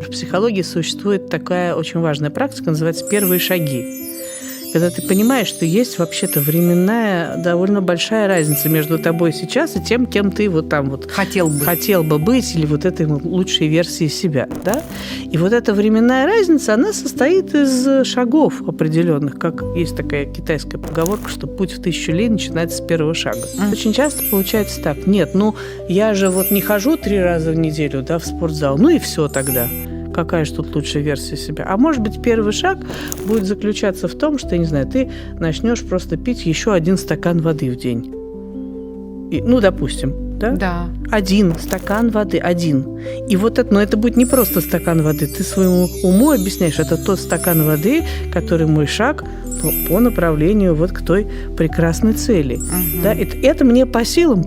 В психологии существует такая очень важная практика, называется «первые шаги». Когда ты понимаешь, что есть вообще-то временная довольно большая разница между тобой сейчас и тем, кем ты вот там вот хотел бы быть, или вот этой лучшей версией себя, да? И вот эта временная разница, она состоит из шагов определенных, как есть такая китайская поговорка, что путь в 1000 лей начинается с первого шага. Очень часто получается так: нет, я же вот не хожу 3 раза в неделю, да, в спортзал, и все тогда. Какая же тут лучшая версия себя? А может быть, первый шаг будет заключаться в том, что, я не знаю, ты начнешь просто пить еще 1 стакан воды в день. Допустим, да? Да. 1 стакан воды, 1. И вот это, это будет не просто стакан воды. Ты своему уму объясняешь, это тот стакан воды, который мой шаг по направлению вот к той прекрасной цели. Да? Это мне по силам.